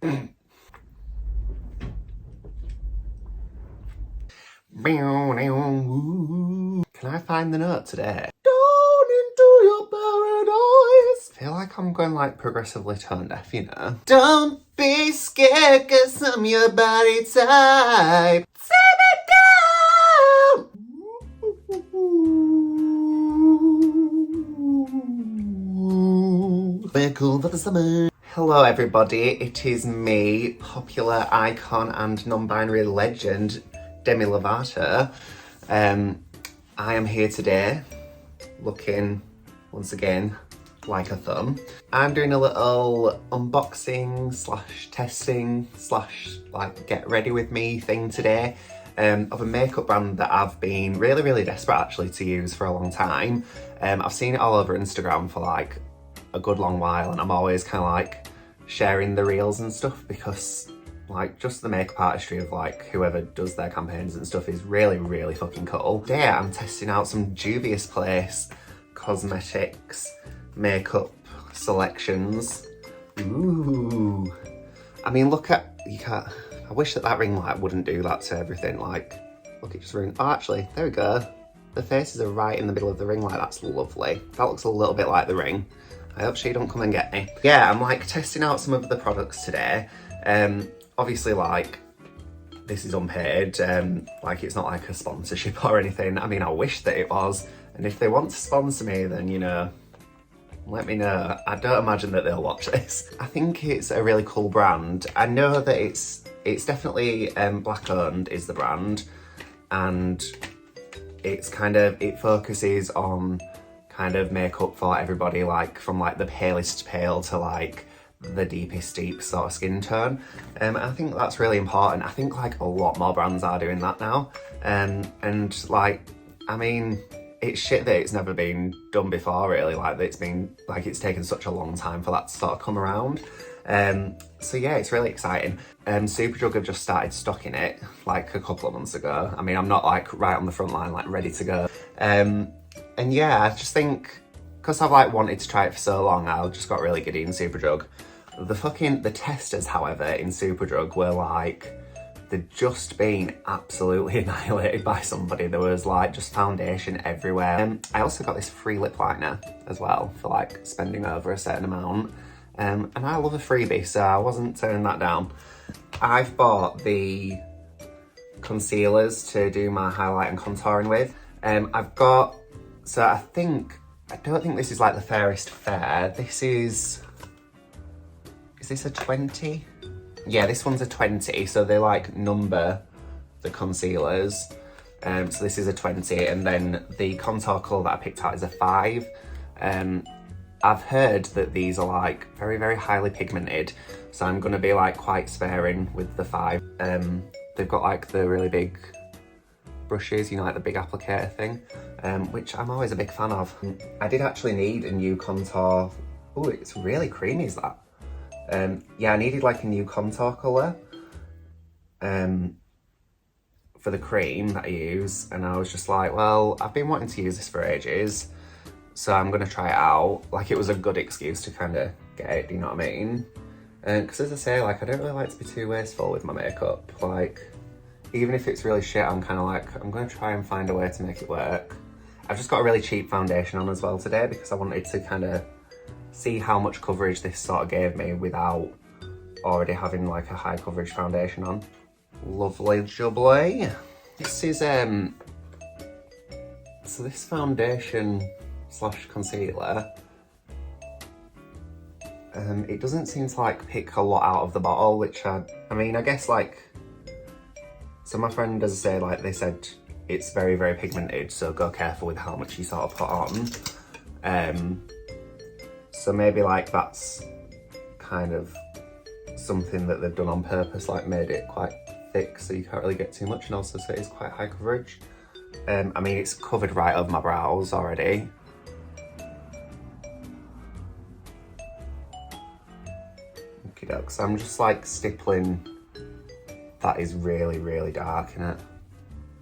Can I find the note today? Down into your paradise. I feel like I'm going like progressively tone deaf, you know. Don't be scared, cause I'm your body type. Set it down. We're cool for the summer. Hello everybody, it is me, popular icon and non-binary legend, Demi Lovato. I am here today, looking, once again, like a thumb. I'm doing a little unboxing / testing / like get ready with me thing today of a makeup brand that I've been really desperate actually to use for a long time. I've seen it all over Instagram for like a good long while, and I'm always kind of like sharing the reels and stuff because like just the makeup artistry of like whoever does their campaigns and stuff is really fucking cool. Today I'm testing out some Dubious Place cosmetics makeup selections. Ooh, I mean look at, you can't, I wish that ring light wouldn't do that to everything. Like look, it just ring. Oh actually, there we go. The faces are right in the middle of the ring light. That's lovely. That looks a little bit like the ring. I hope she don't come and get me. Yeah, I'm like testing out some of the products today. Obviously like this is unpaid, like it's not like a sponsorship or anything. I mean, I wish that it was. And if they want to sponsor me, then you know, let me know. I don't imagine that they'll watch this. I think it's a really cool brand. I know that it's definitely black owned is the brand, and it's kind of, it focuses on kind of makeup for everybody, like from like the palest pale to like the deepest deep sort of skin tone. I think that's really important. I think like a lot more brands are doing that now. And like, I mean, it's shit that it's never been done before really, like that it's been, like it's taken such a long time for that to sort of come around. So yeah, it's really exciting. Superdrug have just started stocking it like a couple of months ago. I mean, I'm not like right on the front line, like ready to go. And yeah, I just think, because I've like wanted to try it for so long, I just got really giddy in Superdrug. The testers, however, in Superdrug were like, they'd just been absolutely annihilated by somebody. There was like just foundation everywhere. I also got this free lip liner as well for like spending over a certain amount. And I love a freebie, so I wasn't turning that down. I've bought the concealers to do my highlight and contouring with. I've got, so I don't think this is like the fairest fair. This is this a 20? Yeah, this one's a 20, so they like number the concealers. So this is a 20, and then the contour colour that I picked out is a 5. I've heard that these are like very highly pigmented, so I'm gonna be like quite sparing with the 5. They've got like the really big brushes, you know, like the big applicator thing, which I'm always a big fan of. I did actually need a new contour. Oh, it's really creamy, is that? Yeah, I needed like a new contour colour for the cream that I use, and I was just like, well, I've been wanting to use this for ages, so I'm gonna try it out. Like, it was a good excuse to kind of get it, do you know what I mean? Because as I say, like, I don't really like to be too wasteful with my makeup. Like, even if it's really shit, I'm kind of like, I'm gonna try and find a way to make it work. I've just got a really cheap foundation on as well today because I wanted to kind of see how much coverage this sort of gave me without already having like a high coverage foundation on. Lovely jubbly. This is, so this foundation / concealer, it doesn't seem to like pick a lot out of the bottle, which I mean, I guess like, so my friend does say, like, they said it's very pigmented, so go careful with how much you sort of put on. So maybe like that's kind of something that they've done on purpose, like made it quite thick so you can't really get too much, and also so it is quite high coverage. I mean, it's covered right over my brows already. Okie doke, so I'm just like stippling. That is really dark, innit?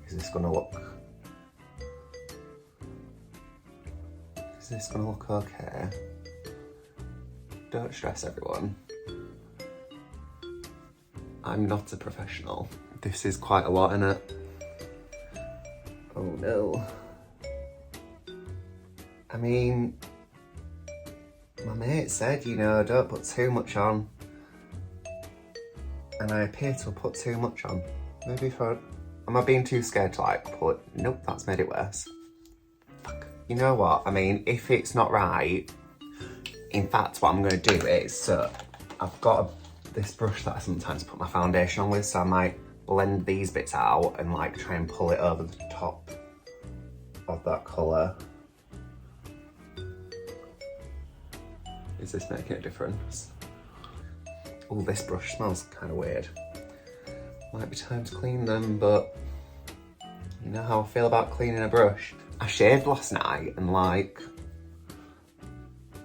Is this gonna look okay? Don't stress, everyone. I'm not a professional. This is quite a lot, isn't it? Oh no. I mean, my mate said, you know, don't put too much on. And I appear to have put too much on. Maybe am I being too scared to like pull it? Nope, that's made it worse. Fuck. You know what? I mean, if it's not right, in fact, what I'm gonna do is, so I've got this brush that I sometimes put my foundation on with, so I might blend these bits out and like try and pull it over the top of that colour. Is this making a difference? Oh, this brush smells kind of weird. Might be time to clean them, but you know how I feel about cleaning a brush. I shaved last night and like,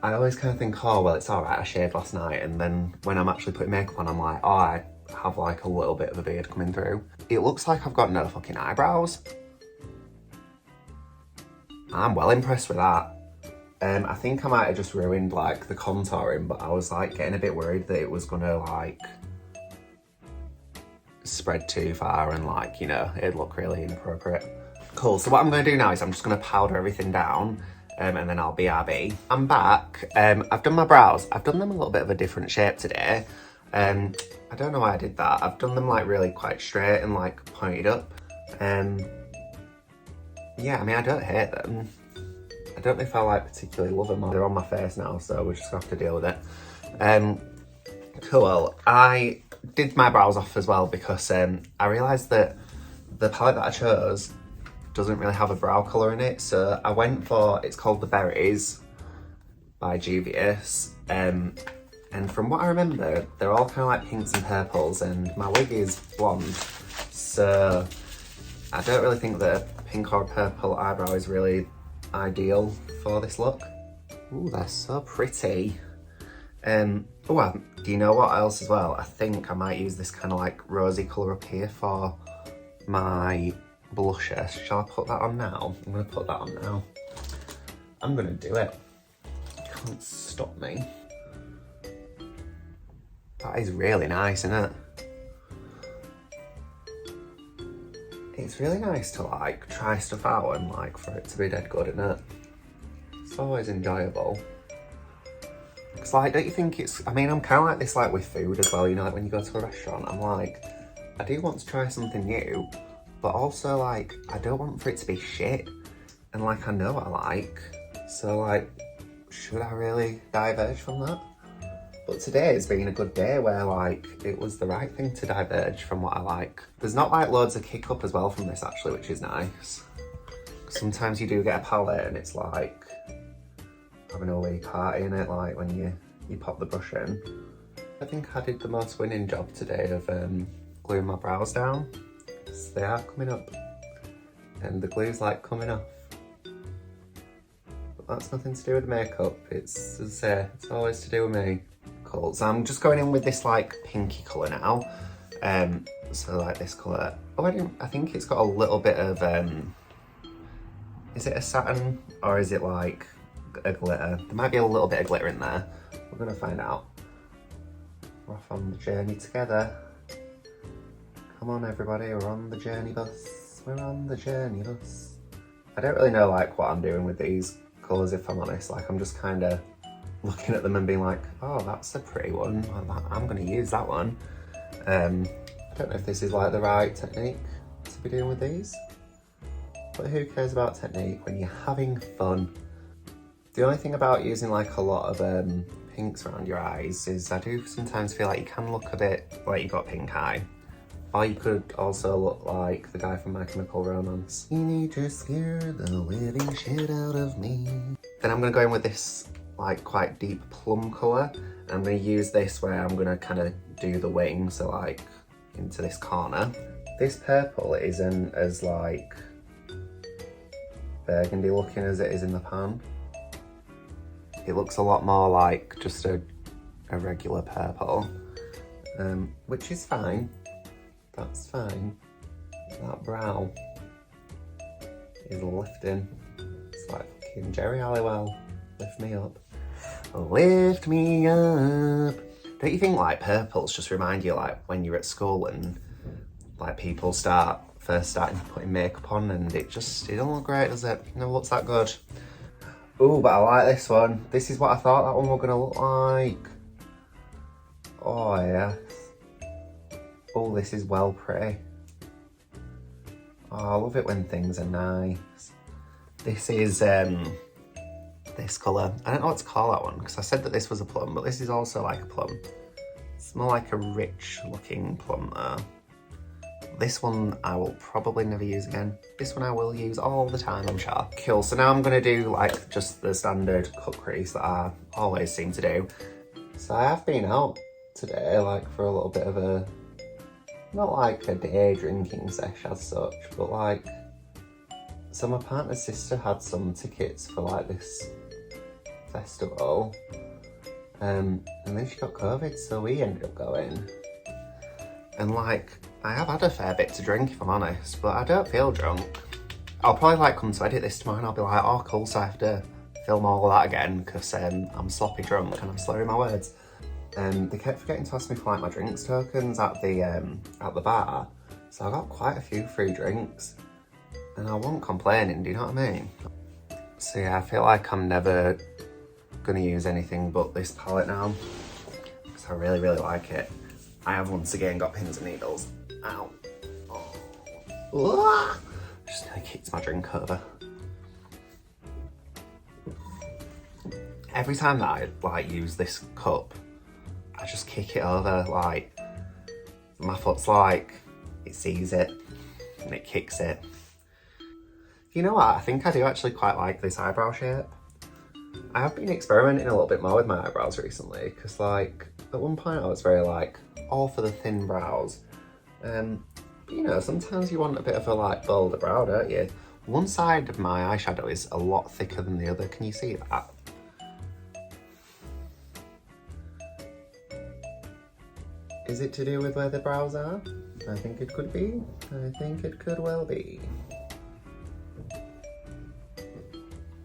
I always kind of think, oh, well, it's all right, I shaved last night. And then when I'm actually putting makeup on, I'm like, oh, I have like a little bit of a beard coming through. It looks like I've got no fucking eyebrows. I'm well impressed with that. I think I might have just ruined like the contouring, but I was like getting a bit worried that it was gonna like spread too far and like, you know, it'd look really inappropriate. Cool, so what I'm gonna do now is I'm just gonna powder everything down and then I'll BRB. I'm back, I've done my brows. I've done them a little bit of a different shape today. I don't know why I did that. I've done them like really quite straight and like pointed up. Yeah, I mean, I don't hate them. I don't know if I like particularly love them. They're on my face now, so we're just gonna have to deal with it. Cool. I did my brows off as well because I realised that the palette that I chose doesn't really have a brow colour in it, so I went for, it's called The Berries by Juvia's, and from what I remember, they're all kind of like pinks and purples, and my wig is blonde, so I don't really think that a pink or purple eyebrow is really ideal for this look. Ooh, they're so pretty. Oh, do you know what else as well? I think I might use this kind of like rosy colour up here for my blusher. Shall I put that on now? I'm gonna put that on now. I'm gonna do it. You can't stop me. That is really nice, isn't it? It's really nice to like try stuff out and like for it to be dead good, isn't it? It's always enjoyable. It's like, don't you think it's, I mean, I'm kind of like this like with food as well, you know, like when you go to a restaurant, I'm like, I do want to try something new, but also like, I don't want for it to be shit. And like, I know what I like. So like, should I really diverge from that? But today has been a good day where like, it was the right thing to diverge from what I like. There's not like loads of kick up as well from this actually, which is nice. Sometimes you do get a palette and it's like, having a wee party in it, like when you pop the brush in. I think I did the most winning job today of gluing my brows down. So they are coming up. And the glue's like coming off. But that's nothing to do with the makeup. It's, as I say, it's always to do with me. Cool, so I'm just going in with this like pinky colour now. So like this colour. Oh, I think it's got a little bit of, is it a satin or is it like a glitter? There might be a little bit of glitter in there. We're gonna find out. We're off on the journey together. Come on everybody, we're on the journey bus. We're on the journey bus. I don't really know like what I'm doing with these colours if I'm honest. Like I'm just kind of looking at them and being like, oh, that's a pretty one. I'm gonna use that one. I don't know if this is like the right technique to be doing with these. But who cares about technique when you're having fun? The only thing about using like a lot of pinks around your eyes is I do sometimes feel like you can look a bit like you've got pink eye. Or you could also look like the guy from My Chemical Romance. You need to scare the living shit out of me. Then I'm gonna go in with this like quite deep plum colour. And I'm gonna use this where I'm gonna kind of do the wing, so like into this corner. This purple isn't as like burgundy looking as it is in the pan. It looks a lot more like just a regular purple, which is fine. That's fine. That brow is lifting. It's like fucking Jerry Halliwell. Lift me up. Lift me up. Don't you think like purples just remind you like when you're at school and like people first starting putting makeup on, and it don't look great, does it? It never looks that good. Oh, but I like this one. This is what I thought that one was gonna look like. Oh yes. Oh, this is well pretty. Oh, I love it when things are nice. This is this colour. I don't know what to call that one because I said that this was a plum, but this is also like a plum. It's more like a rich looking plum there. This one I will probably never use again. This one I will use all the time, I'm sure. Cool, so now I'm gonna do like just the standard cut crease that I always seem to do. So I have been out today like for a little bit of a, not like a day drinking sesh as such, but like, so my partner's sister had some tickets for like this festival, and then she got COVID, so we ended up going. And like, I have had a fair bit to drink if I'm honest, but I don't feel drunk. I'll probably like come to edit this tomorrow and I'll be like, oh cool, so I have to film all of that again because I'm sloppy drunk and I'm slurring my words. They kept forgetting to ask me for like my drinks tokens at the bar, so I got quite a few free drinks, and I wasn't complaining, do you know what I mean? So yeah, I feel like I'm never gonna use anything but this palette now, because I really, really like it. I have once again got pins and needles. Ow. Oh. Just nearly kicked my drink over. Every time that I like use this cup, I just kick it over, like, my foot's like, it sees it and it kicks it. You know what, I think I do actually quite like this eyebrow shape. I have been experimenting a little bit more with my eyebrows recently, because like, at one point I was very like, all for the thin brows. But you know, sometimes you want a bit of a like bolder brow, don't you? One side of my eyeshadow is a lot thicker than the other, can you see that? Is it to do with where the brows are? I think it could be. I think it could well be.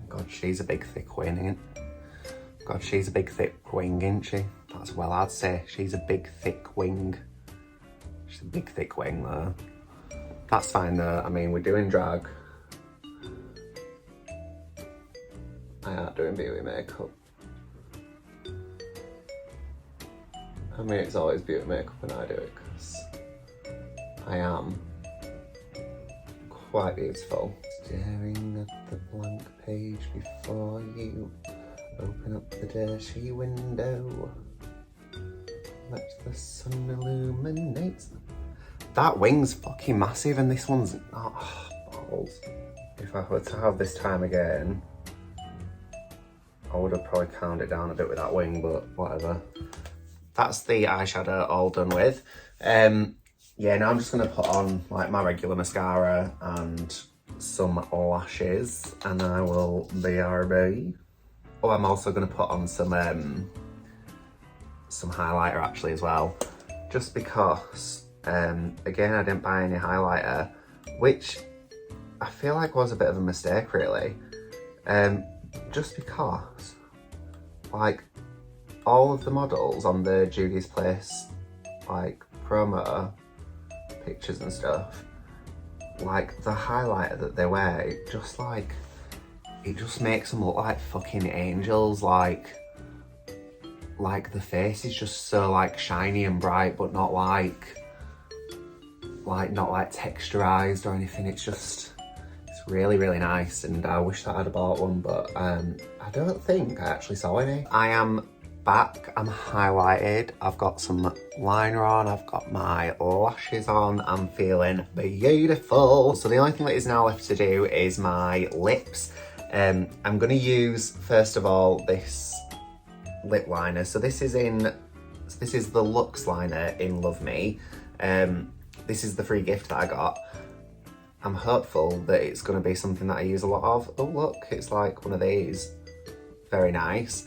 God, she's a big thick wing, ain't? God, she's a big thick wing, ain't she? That's well I'd say. She's a big thick wing. She's a big thick wing though. That's fine though, I mean, we're doing drag. I aren't doing beauty makeup. I mean, it's always beauty makeup when I do it, because I am quite beautiful. Staring at the blank page before you, open up the dirty window. Let the sun illuminate. That wing's fucking massive and this one's not. Oh, balls. If I were to have this time again, I would have probably calmed it down a bit with that wing, but whatever. That's the eyeshadow all done with. Yeah, now I'm just gonna put on like my regular mascara and some lashes, and I will BRB. Oh, I'm also gonna put on some highlighter actually as well, just because, again, I didn't buy any highlighter, which I feel like was a bit of a mistake really, just because, like, all of the models on the Judy's Place, like, promo pictures and stuff, like, the highlighter that they wear, it just, like, it just makes them look like fucking angels, like the face is just so, like, shiny and bright, but not like texturized or anything. It's just, it's really, really nice, and I wish that I'd have bought one, but I don't think I actually saw any. I am back, I'm highlighted, I've got some liner on, I've got my lashes on, I'm feeling beautiful. So the only thing that is now left to do is my lips. I'm gonna use, first of all, this lip liner. So this is the Luxe liner in Love Me. This is the free gift that I got. I'm hopeful that it's gonna be something that I use a lot of. Oh look, it's like one of these. Very nice.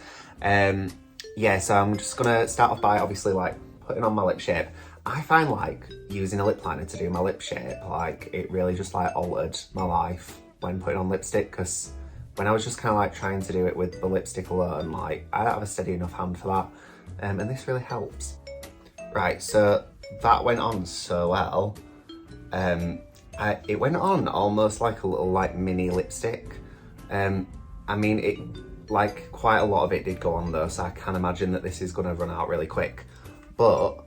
Yeah, so I'm just gonna start off by obviously like putting on my lip shape. I find like using a lip liner to do my lip shape, like it really just like altered my life when putting on lipstick, because when I was just kind of like trying to do it with the lipstick alone, like I don't have a steady enough hand for and this really helps. Right, so that went on so well. It went on almost like a little like mini lipstick. I mean, it like quite a lot of it did go on though, so I can imagine that this is gonna run out really quick. But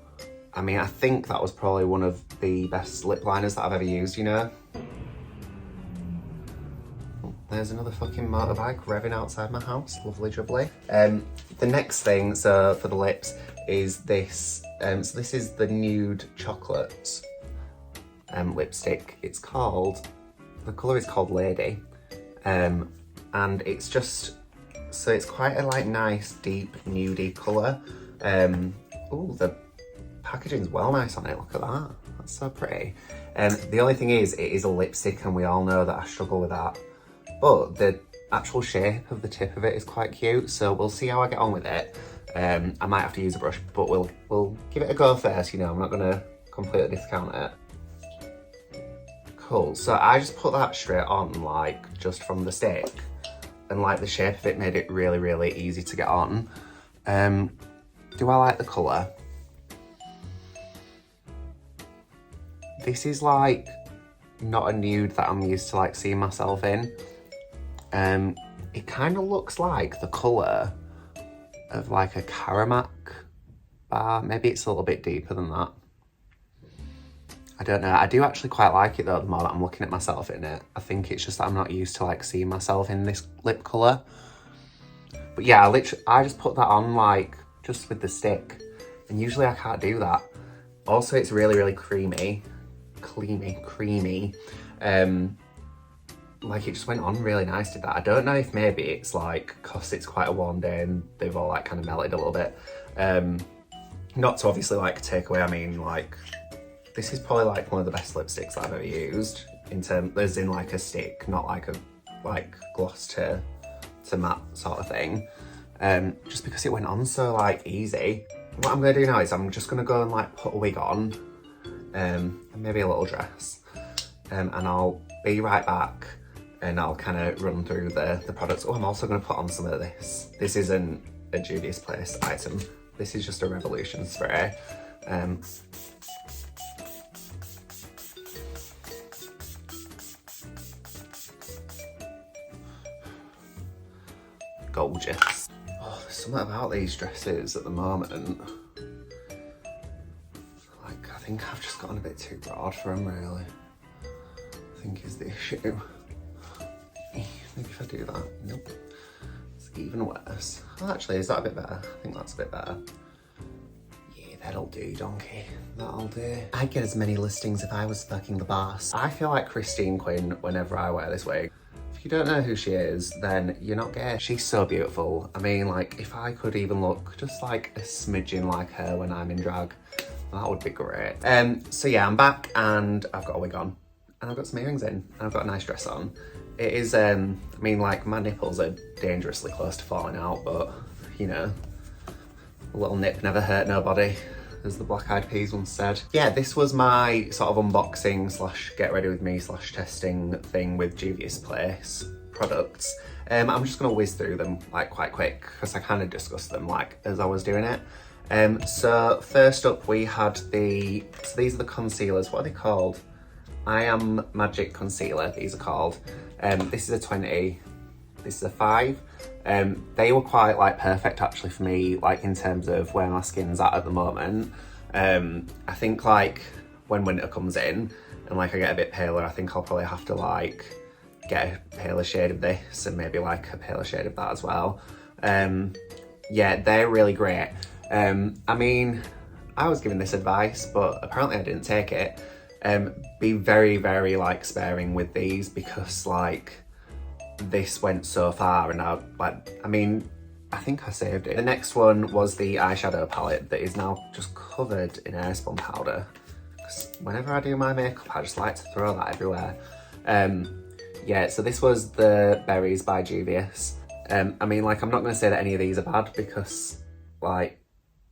I mean, I think that was probably one of the best lip liners that I've ever used, you know? There's another fucking motorbike revving outside my house. Lovely jubbly. The next thing, so for the lips, is this. So this is the Nude Chocolate lipstick. It's called, the colour is called Lady. And it's just, so it's quite a like nice, deep, nudie colour. Oh, the packaging's well nice on it, look at that. That's so pretty. The only thing is, it is a lipstick and we all know that I struggle with that. But the actual shape of the tip of it is quite cute, so we'll see how I get on with it. I might have to use a brush, but we'll give it a go first, you know, I'm not gonna completely discount it. Cool, so I just put that straight on, like, just from the stick, and like the shape of it made it really, really easy to get on. Do I like the colour? This is like not a nude that I'm used to like seeing myself in. It kind of looks like the colour of like a Karamak bar. Maybe it's a little bit deeper than that. I don't know. I do actually quite like it though, the more that I'm looking at myself in it. I think it's just that I'm not used to like seeing myself in this lip colour. But yeah, I just put that on like just with the stick. And usually I can't do that. Also, it's really, really creamy. Creamy. Like it just went on really nice to that. I don't know if maybe it's like, cause it's quite a warm day and they've all like kind of melted a little bit. Not to obviously like take away, I mean like, this is probably like one of the best lipsticks that I've ever used as in like a stick, not like a like gloss to matte sort of thing. Just because it went on so like easy. What I'm gonna do now is I'm just gonna go and like put a wig on, and maybe a little dress, and I'll be right back and I'll kind of run through the products. Oh, I'm also gonna put on some of this. This isn't a Juvia's Place item. This is just a Revolution spray. Gorgeous. Oh, there's something about these dresses at the moment. Like, I think I've just gotten a bit too broad for them, really. I think is the issue. Maybe if I do that, nope. It's even worse. Oh, actually, is that a bit better? I think that's a bit better. Yeah, that'll do, donkey. That'll do. I'd get as many listings if I was fucking the boss. I feel like Christine Quinn whenever I wear this wig. If you don't know who she is, then you're not gay. She's so beautiful. I mean, like, if I could even look just like a smidgen like her when I'm in drag, that would be great. So yeah, I'm back and I've got a wig on and I've got some earrings in and I've got a nice dress on. It is, I mean, like, my nipples are dangerously close to falling out, but, you know, a little nip never hurt nobody, as the Black Eyed Peas once said. Yeah, this was my sort of unboxing slash get ready with me slash testing thing with Juvia's Place products. I'm just gonna whiz through them like quite quick because I kind of discussed them like as I was doing it. So first up we had so these are the concealers. What are they called? I Am Magic Concealer, these are called. This is a 20, this is a 5. They were quite like perfect actually for me, like in terms of where my skin's at the moment. I think like when winter comes in and like I get a bit paler, I think I'll probably have to like get a paler shade of this and maybe like a paler shade of that as well. Yeah, they're really great. I mean, I was given this advice, but apparently I didn't take it. Be very, very like sparing with these because like this went so far and I mean, I think I saved it. The next one was the eyeshadow palette that is now just covered in airspun powder. Whenever I do my makeup, I just like to throw that everywhere. Yeah, so this was the Berries by Juvia's. I mean, like, I'm not gonna say that any of these are bad because, like,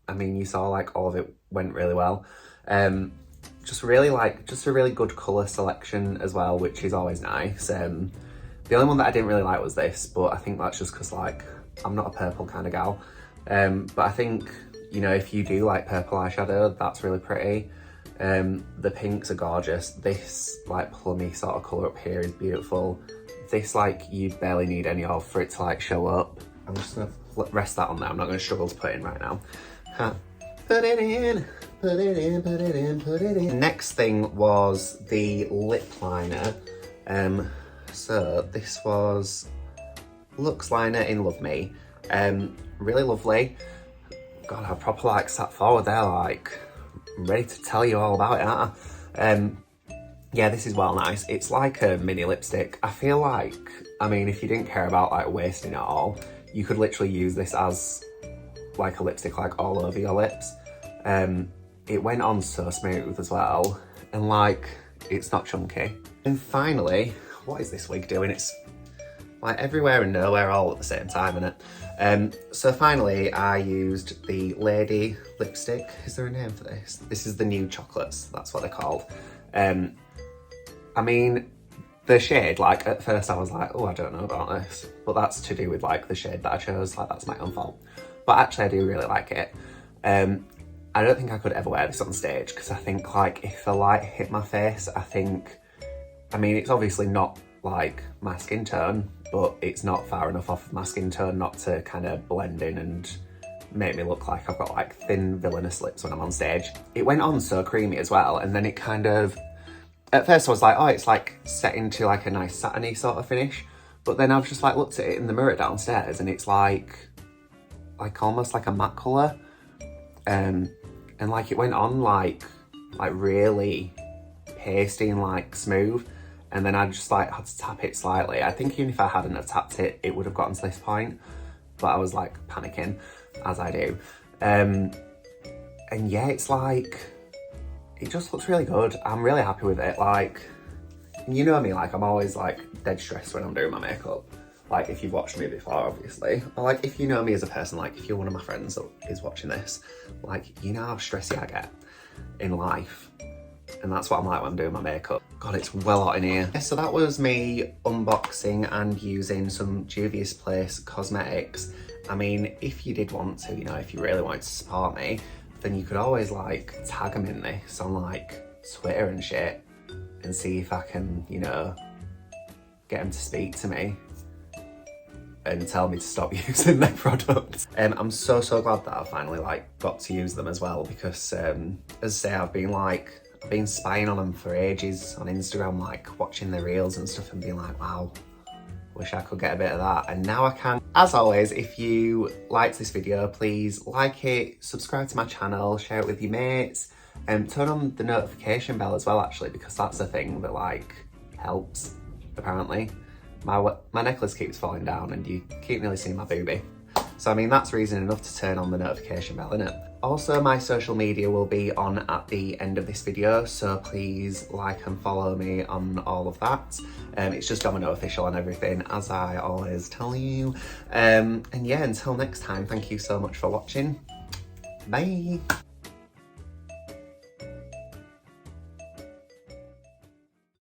I mean, you saw like all of it went really well. Just really like, just a really good colour selection as well, which is always nice. The only one that I didn't really like was this, but I think that's just because like, I'm not a purple kind of gal. But I think, you know, if you do like purple eyeshadow, that's really pretty. The pinks are gorgeous. This like plummy sort of colour up here is beautiful. This like you barely need any of for it to like show up. I'm just gonna rest that on there. I'm not gonna struggle to put it in right now. Put it in, put it in, put it in, put it in. Next thing was the lip liner. So this was Luxe Liner in Love Me. Really lovely. God, I proper like sat forward there like ready to tell you all about it, aren't I? Yeah, this is well nice. It's like a mini lipstick. I feel like, I mean, if you didn't care about like wasting it all, you could literally use this as like a lipstick like all over your lips. It went on so smooth as well, and like it's not chunky. And finally, what is this wig doing? It's like everywhere and nowhere all at the same time, innit? So finally I used the Lady lipstick. Is there a name for this? This is the Nude Chocolates, that's what they're called. I mean, the shade, like at first I was like, oh, I don't know about this, but that's to do with like the shade that I chose, like that's my own fault. But actually I do really like it. I don't think I could ever wear this on stage because I think like if the light hit my face, I mean, it's obviously not like my skin tone, but it's not far enough off of my skin tone not to kind of blend in and make me look like I've got like thin villainous lips when I'm on stage. It went on so creamy as well, and then it kind of, at first I was like, oh, it's like set into like a nice satiny sort of finish, but then I've just like looked at it in the mirror downstairs and it's like almost like a matte colour, and like it went on like really pasty and like smooth, and then I just like had to tap it slightly. I think even if I hadn't have tapped it, it would have gotten to this point, but I was like panicking, as I do. And yeah, it's like, it just looks really good. I'm really happy with it. Like, you know me, like I'm always like dead stressed when I'm doing my makeup. Like if you've watched me before, obviously. Or like if you know me as a person, like if you're one of my friends that is watching this, like you know how stressy I get in life. And that's what I'm like when I'm doing my makeup. God, it's well hot in here. So that was me unboxing and using some Juvia's Place cosmetics. I mean, if you did want to, you know, if you really wanted to support me, then you could always like tag them in this on like Twitter and shit and see if I can, you know, get them to speak to me and tell me to stop using their products. I'm so glad that I finally like got to use them as well, because as I say, I've been spying on them for ages on Instagram, like watching their reels and stuff and being like, wow, wish I could get a bit of that, and now I can. As always, if you liked this video, please like it, subscribe to my channel, share it with your mates, and turn on the notification bell as well, actually, because that's a thing that like helps, apparently. My necklace keeps falling down and you keep nearly seeing my boobie. So I mean, that's reason enough to turn on the notification bell, isn't it? Also, my social media will be on at the end of this video, so please like and follow me on all of that. It's just Domino Official and everything, as I always tell you. And yeah, until next time, thank you so much for watching. Bye.